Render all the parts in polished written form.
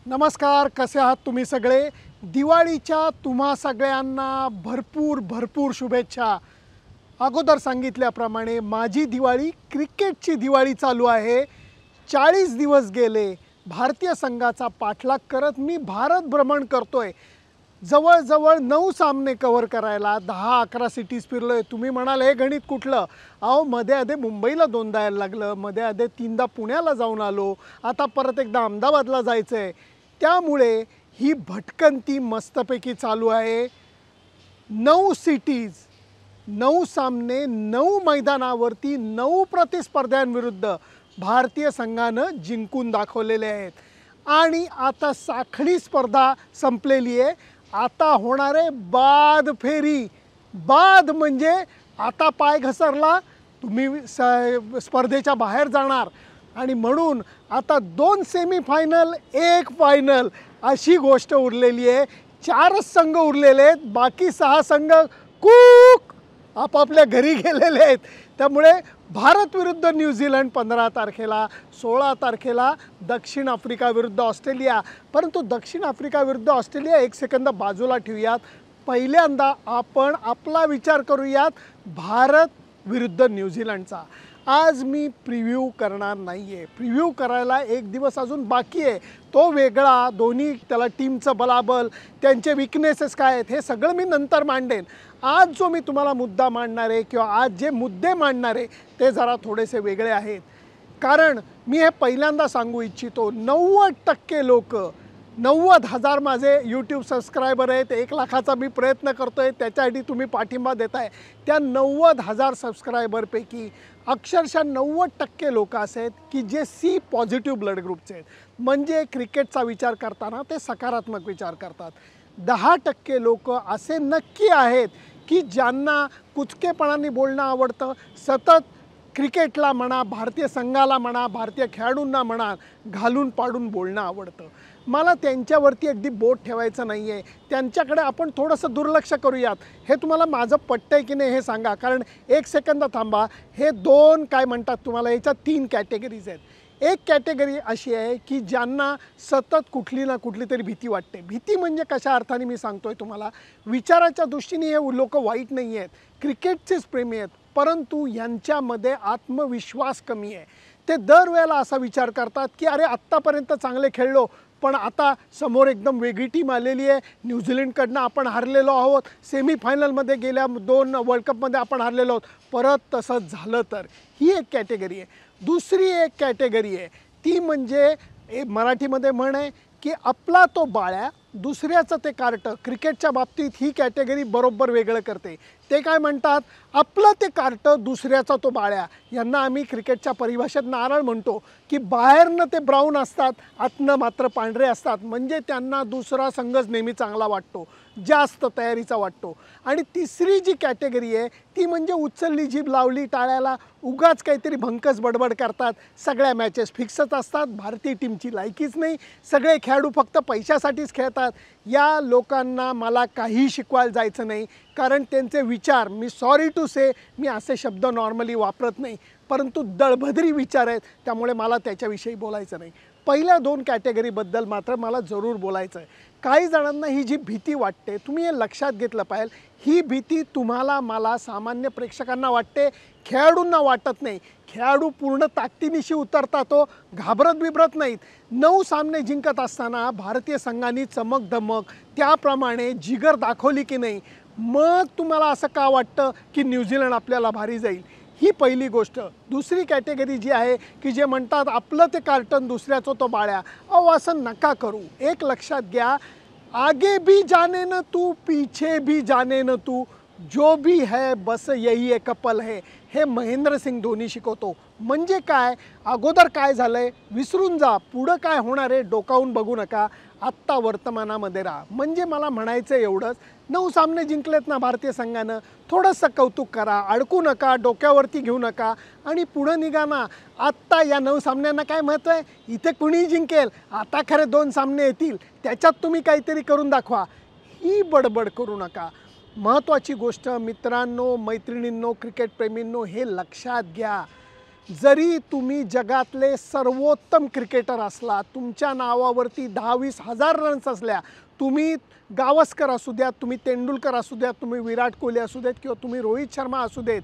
नमस्कार, कसे आहात तुम्ही सगळे? दिवाळीच्या तुम्हा सगळ्यांना भरपूर भरपूर शुभेच्छा. अगोदर सांगितल्याप्रमाणे माझी दिवाळी क्रिकेटची दिवाळी चालू आहे. 40 दिवस गेले भारतीय संघाचा पाठलाग करत मी भारत भ्रमण करतोय. जवळजवळ 9 सामने कव्हर करायला 10-11 सिटीज फिरलोय. तुम्ही म्हणाल हे गणित कुठलं? अहो, मध्ये आधे मुंबईला 2दा यायला लागलं, मध्ये आधे 3दा पुण्याला जाऊन आलो, आता परत एकदा अहमदाबादला जायचं आहे. त्यामुळे ही भटकंती मस्तपैकी चालू आहे. 9 सिटीज, 9 सामने, 9 मैदानावरती 9 प्रतिस्पर्ध्यांविरुद्ध भारतीय संघानं जिंकून दाखवलेले आहेत. आणि आता साखळी स्पर्धा संपलेली आहे. आता होणार आहे बाद फेरी. बाद म्हणजे आता पाय घसरला तुम्ही स्पर्धेच्या बाहेर जाणार. आणि म्हणून आता 2 सेमीफायनल 1 फायनल अशी गोष्ट उरलेली आहे. 4च संघ उरलेले आहेत, बाकी 6 संघ कूक आपापल्या घरी गेलेले आहेत. त्यामुळे भारत विरुद्ध न्यूझीलंड 15 तारखेला, 16 तारखेला दक्षिण आफ्रिका विरुद्ध ऑस्ट्रेलिया. परंतु दक्षिण आफ्रिका विरुद्ध ऑस्ट्रेलिया एक सेकंद बाजूला ठेवूयात. पहिल्यांदा आपण आपला विचार करूयात भारत विरुद्ध न्यूझीलंडचा. आज मी प्रिव्ह्यू करणार नाही आहे. प्रिव्ह्यू करायला एक दिवस अजून बाकी आहे. तो वेगळा, दोन्ही त्याला टीमचं बलाबल, त्यांचे विकनेसेस काय आहेत हे सगळं मी नंतर मांडेन. आज जो मी तुम्हाला मुद्दा मांडणार आहे किंवा आज जे मुद्दे मांडणार आहे ते जरा थोडेसे वेगळे आहेत. कारण मी हे पहिल्यांदा सांगू इच्छितो, 90% लोक, 90,000 माझे यूट्यूब सबस्क्रायबर आहेत, 1 लाखाचा मी प्रयत्न करतो आहे, त्याच्यासाठी तुम्ही पाठिंबा देताय. त्या 90,000 सबस्क्रायबरपैकी अक्षरशः 90% लोक असे आहेत की जे सी पॉझिटिव्ह ब्लड ग्रुपचे आहेत. म्हणजे क्रिकेटचा विचार करताना ते सकारात्मक विचार करतात. 10% लोक असे नक्की आहेत की ज्यांना कुचकेपणाने बोलणं आवडतं. सतत क्रिकेटला म्हणा, भारतीय संघाला म्हणा, भारतीय खेळाडूंना म्हणा, घालून पाडून बोलणं आवडतं. मला त्यांच्यावरती अगदी बोट ठेवायचं नाही आहे. त्यांच्याकडे आपण थोडंसं दुर्लक्ष करूयात. हे तुम्हाला माझं पटतं आहे की नाही हे सांगा. कारण एक सेकंद थांबा. हे 2 काय म्हणतात तुम्हाला, याच्यात 3 कॅटेगरीज आहेत. एक कॅटेगरी अशी आहे की ज्यांना सतत कुठली ना कुठली तरी भीती वाटते. भीती म्हणजे कशा अर्थाने मी सांगतोय तुम्हाला, विचाराच्या दृष्टीने हे लोक वाईट नाही आहेत, क्रिकेटचेच प्रेमी आहेत, परंतु यांच्यामध्ये आत्मविश्वास कमी आहे. ते दरवेळेला असा विचार करतात की अरे आत्तापर्यंत चांगले खेळलो, पण आता समोर एकदम वेगळी टीम आलेली आहे. न्यूझीलंडकडनं आपण हारलेलो आहोत, सेमीफायनलमध्ये गेल्या 2 वर्ल्ड कपमध्ये आपण हारलेलो आहोत, परत तसंच झालं तर. ही एक कॅटेगरी आहे. दुसरी एक कॅटेगरी आहे ती म्हणजे मराठीमध्ये म्हण आहे की आपला तो बाळ्या दुसऱ्याचं ते कार्टं. क्रिकेटच्या बाबतीत ही कॅटेगरी बरोबर वेगळं करते. ते काय म्हणतात, आपलं ते कार्टं दुसऱ्याचा तो बाळ्या. यांना आम्ही क्रिकेटच्या परिभाषेत नारळ म्हणतो की बाहेरनं ते ब्राऊन असतात, आतनं मात्र पांढरे असतात. म्हणजे त्यांना दुसरा संघच नेहमी चांगला वाटतो, जास्त तयारीचा वाटतो. आणि तिसरी जी कॅटेगरी आहे ती म्हणजे उचलली जीभ लावली टाळ्याला, उगाच काहीतरी भंकस बडबड करतात. सगळ्या मॅचेस फिक्सच असतात, भारतीय टीमची लायकीच नाही, सगळे खेळाडू फक्त पैशासाठीच खेळतात. या लोकांना मला काही शिकवायला जायचं नाही. कारण त्यांचे विचार, मी सॉरी टू से, मी असे शब्द नॉर्मली वापरत नाही, परंतु दळभद्री विचार आहेत, त्यामुळे मला त्याच्याविषयी बोलायचं नाही. पहिल्या 2 कॅटेगरीबद्दल मात्र मला जरूर बोलायचं आहे. काही जणांना ही जी भीती वाटते, तुम्ही हे लक्षात घेतलं पाहिजे, ही भीती तुम्हाला, मला, सामान्य प्रेक्षकांना वाटते, खेळाडूंना वाटत नाही. खेळाडू पूर्ण ताकदीनिशी उतरतात, तो घाबरत बिबरत नाहीत. 9 सामने जिंकत असताना भारतीय संघाने चमक धमक त्याप्रमाणे जिगर दाखवली की नाही. मग तुम्हाला असं का वाटतं की न्यूझीलंड आपल्याला भारी जाईल? ही पहिली गोष्ट. दुसरी कॅटेगरी जी आहे की जे म्हणतात आपलं ते कार्टन दुसऱ्याचं तो बाळ्या. अहो, असं नका करू. एक लक्षात घ्या, आगे भी जाने न तू, पीछे भी जाने न तू, जो भी है बस यही एक कपल है, हे महेंद्रसिंग धोनी शिकवतो. म्हणजे काय, अगोदर काय झालं आहे विसरून जा, पुढं काय होणार आहे डोकावून बघू नका, आत्ता वर्तमानामध्ये राहा. म्हणजे मला म्हणायचं एवढंच, 9 सामने जिंकलेत ना भारतीय संघानं, थोडंसं कौतुक करा, अडकू नका, डोक्यावरती घेऊ नका आणि पुढं निघा ना. आत्ता या 9 सामन्यांना काय महत्त्व आहे, इथे कुणीही जिंकेल, आता खरे 2 सामने येतील, त्याच्यात तुम्ही काहीतरी करून दाखवा. ही बडबड करू नका. महत्त्वाची गोष्ट मित्रांनो, मैत्रिणींनो, क्रिकेटप्रेमींनो, हे लक्षात घ्या जरी तुम्ही जगातले सर्वोत्तम क्रिकेटर असला, तुमच्या नावावरती 10-20 हजार रन्स असल्या, तुम्ही गावस्कर असू द्यात, तुम्ही तेंडुलकर असू द्यात, तुम्ही विराट कोहली असू देत किंवा तुम्ही रोहित शर्मा असू देत,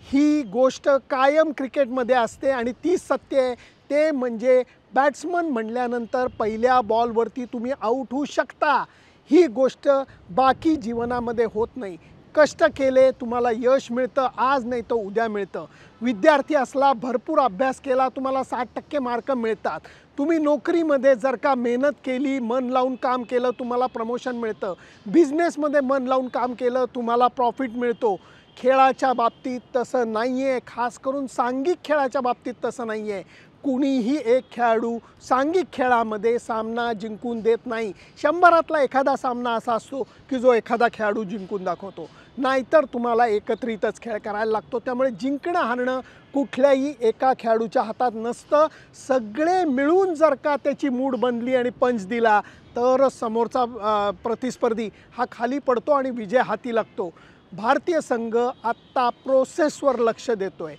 ही गोष्ट कायम क्रिकेटमध्ये असते आणि ती सत्य आहे. ते म्हणजे बॅट्समन म्हणल्यानंतर पहिल्या बॉलवरती तुम्ही आऊट होऊ शकता. ही गोष्ट बाकी जीवनामध्ये होत नाही. कष्ट केले तुम्हाला यश मिळतं, आज नाही तर उद्या मिळतं. विद्यार्थी असला, भरपूर अभ्यास केला, तुम्हाला 60% मार्क मिळतात. तुम्ही नोकरीमध्ये जर का मेहनत केली, मन लावून काम केलं, तुम्हाला प्रमोशन मिळतं. बिझनेसमध्ये मन लावून काम केलं, तुम्हाला प्रॉफिट मिळतो. खेळाच्या बाबतीत तसं नाही आहे, खास करून सांघिक खेळाच्या बाबतीत तसं नाही आहे. कुणीही एक खेळाडू सांघिक खेळामध्ये सामना जिंकून देत नाही. 100तला एखादा सामना असा असतो की जो एखादा खेळाडू जिंकून दाखवतो, नाहीतर तुम्हाला एकत्रितच खेळ करायला लागतो. त्यामुळे जिंकणं हारणं कुठल्याही एका खेळाडूच्या हातात नसतं. सगळे मिळून जर का त्याची मूड बनली आणि पंच दिला तरच समोरचा प्रतिस्पर्धी हा खाली पडतो आणि विजय हाती लागतो. भारतीय संघ आत्ता प्रोसेसवर लक्ष देतो आहे,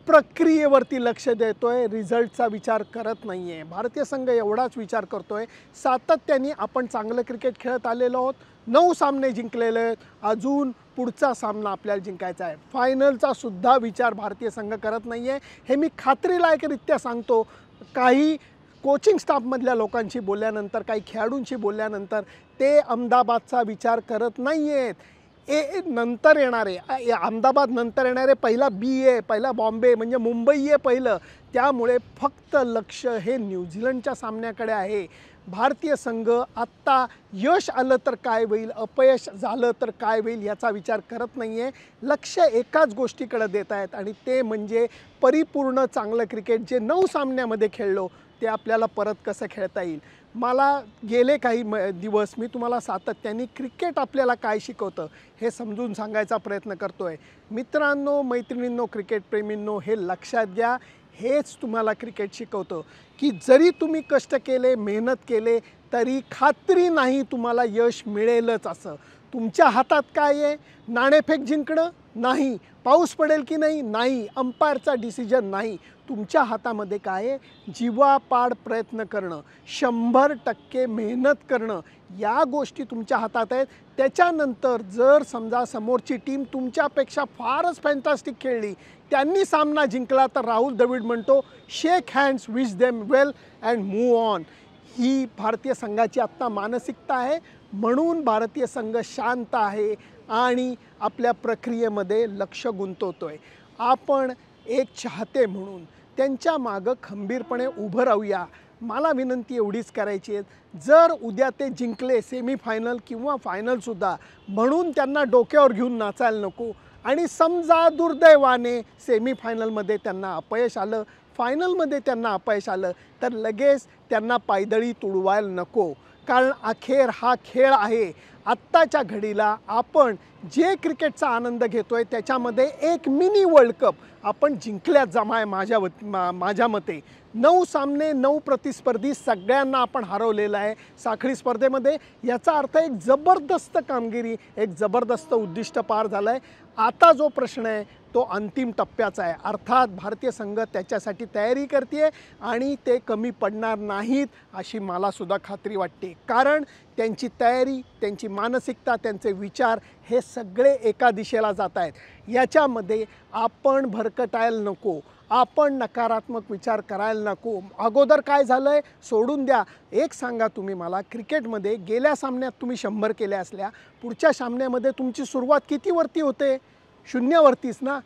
प्रक्रियेवरती लक्ष देतो आहे, रिझल्टचा विचार करत नाही आहे. भारतीय संघ एवढाच विचार करतो आहे, सातत्याने आपण चांगलं क्रिकेट खेळत आलेलो आहोत, 9 सामने जिंकलेले आहेत, अजून पुढचा सामना आपल्याला जिंकायचा आहे. फायनलचा सुद्धा विचार भारतीय संघ करत नाही आहे. हे मी खात्रीलायकरित्या सांगतो. काही कोचिंग स्टाफमधल्या लोकांशी बोलल्यानंतर, काही खेळाडूंशी बोलल्यानंतर ते अहमदाबादचा विचार करत नाही आहेत. नंतर येणारे अहमदाबाद, नंतर येणारे पहिला बी आहे, पहिला बॉम्बे म्हणजे मुंबई आहे पहिलं. त्यामुळे फक्त लक्ष हे न्यूझीलंडच्या सामन्याकडे आहे. भारतीय संघ आत्ता यश आलं तर काय होईल, अपयश झालं तर काय होईल याचा विचार करत नाही आहे. लक्ष एकाच गोष्टीकडे देत आहेत आणि ते म्हणजे परिपूर्ण चांगलं क्रिकेट जे 9 सामन्यामध्ये खेळलो ते आपल्याला परत कसं खेळता येईल. मला गेले काही दिवस मी तुम्हाला सातत्याने क्रिकेट आपल्याला काय शिकवतं हे समजून सांगायचा प्रयत्न करतो आहे. मित्रांनो, मैत्रिणींनो, क्रिकेटप्रेमींनो, हे लक्षात घ्या. हेच तुम्हाला क्रिकेट शिकवतं की जरी तुम्ही कष्ट केले, मेहनत केले, तरी खात्री नाही तुम्हाला यश मिळेलच असं. तुमच्या हातात काय आहे? नाणेफेक जिंकणं नाही, पाऊस पडेल की नाही नाही, अंपायरचा डिसिजन नाही. तुमच्या हातामध्ये काय आहे? जीवापाड प्रयत्न करणं, 100% मेहनत करणं, या गोष्टी तुमच्या हातात आहेत. त्याच्यानंतर जर समजा समोरची टीम तुमच्यापेक्षा फारच फॅन्टास्टिक खेळली, त्यांनी सामना जिंकला, तर राहुल द्रविड म्हणतो shake hands, wish them well and move on. ही भारतीय संघाची आत्ता मानसिकता आहे. म्हणून भारतीय संघ शांत आहे आणि आपल्या प्रक्रियेमध्ये लक्ष गुंतवतोय. आपण एक चाहते म्हणून त्यांच्या मागं खंबीरपणे उभं राहूया. मला विनंती एवढीच करायची आहे, जर उद्या ते जिंकले सेमीफायनल किंवा फायनलसुद्धा, म्हणून त्यांना डोक्यावर घेऊन नाचायला नको. आणि समजा दुर्दैवाने सेमीफायनलमध्ये त्यांना अपयश आलं, फायनलमध्ये त्यांना अपयश आलं, तर लगेच त्यांना पायदळी तुडवायला नको. कारण अखेर हा खेळ आहे. आत्ताच्या घडीला आपण जे क्रिकेटचा आनंद घेतोय त्याच्यामध्ये एक मिनी वर्ल्ड कप आपण जिंकल्यात जमा आहे. माझ्या मते 9 सामने, 9 प्रतिस्पर्धी सगळ्यांना आपण हरवलेलं आहे साखळी स्पर्धेमध्ये. याचा अर्थ एक जबरदस्त कामगिरी, एक जबरदस्त उद्दिष्ट पार झालं आहे. आता जो प्रश्न आहे तो अंतिम टप्प्याचा आहे. अर्थात भारतीय संघ त्याच्यासाठी तयारी करते आहे आणि ते कमी पडणार नाहीत अशी मलासुद्धा खात्री वाटते. कारण त्यांची तयारी, त्यांची मानसिकता, त्यांचे विचार हे सगळे एका दिशेला जात आहेत. याच्यामध्ये आपण भरकटायला नको, आपण नकारात्मक विचार करायला नको. अगोदर काय झालं आहे सोडून द्या. एक सांगा तुम्ही मला, क्रिकेटमध्ये गेल्या सामन्यात तुम्ही 100 केल्या असल्या, पुढच्या सामन्यामध्ये तुमची सुरुवात कितीवरती होते? 0वरतीच ना.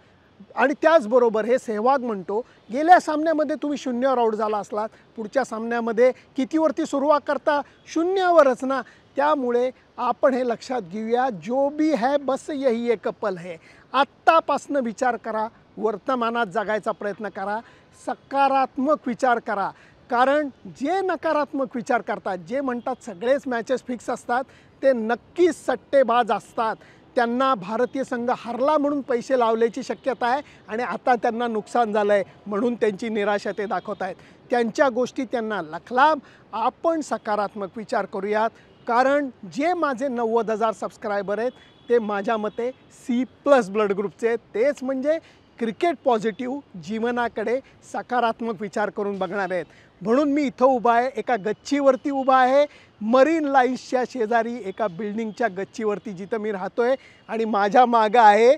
आणि त्याचबरोबर हे सेहवाग म्हणतो, गेल्या सामन्यामध्ये तुम्ही 0वर आऊट झाला असलात, पुढच्या सामन्यामध्ये कितीवरती सुरुवात करता? 0वरच ना. त्यामुळे आपण हे लक्षात घेऊया, जो भी है बस यही एक कपल है. आत्तापासनं विचार करा, वर्तमानात जगायचा प्रयत्न करा, सकारात्मक विचार करा. कारण जे नकारात्मक विचार करतात, जे म्हणतात सगळेच मॅचेस फिक्स असतात, ते नक्कीच सट्टेबाज असतात. त्यांना भारतीय संघ हरला म्हणून पैसे लावल्याची शक्यता आहे आणि आता त्यांना नुकसान झालं आहे म्हणून त्यांची निराशा ते दाखवत आहेत. त्यांच्या गोष्टी त्यांना लखलाभ. आपण सकारात्मक विचार करूयात. कारण जे माझे 90,000 सबस्क्रायबर आहेत ते माझ्या मते C+ ब्लड ग्रुपचे आहेत. तेच म्हणजे क्रिकेट पॉझिटिव्ह जीवनाकडे सकारात्मक विचार करून बघणार आहेत. म्हणून मी इथं उभा आहे, एका गच्चीवरती उभा आहे, मरीन लाईन्सच्या शेजारी एका बिल्डिंगच्या गच्चीवरती जिथं मी राहतोय. आणि माझ्या मागं आहे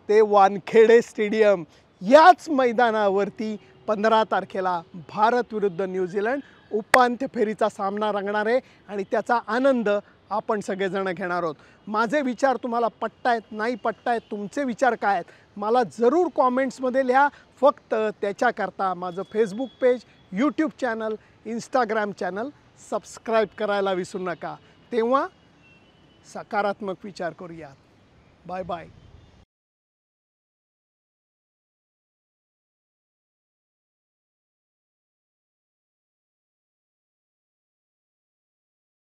ते वानखेडे स्टेडियम. याच मैदानावरती 15 तारखेला भारत विरुद्ध न्यूझीलंड उपांत्य फेरीचा सामना रंगणार आहे आणि त्याचा आनंद आपण सगळेजण घेणार आहोत. माझे विचार तुम्हाला पटतायत नाही पटतायत, तुमचे विचार काय आहेत मला जरूर कॉमेंट्समध्ये लिहा. फक्त त्याच्याकरता माझं Facebook page, YouTube channel, Instagram channel subscribe करायला विसरू नका. तेव्हा सकारात्मक विचार करूयात. Bye bye.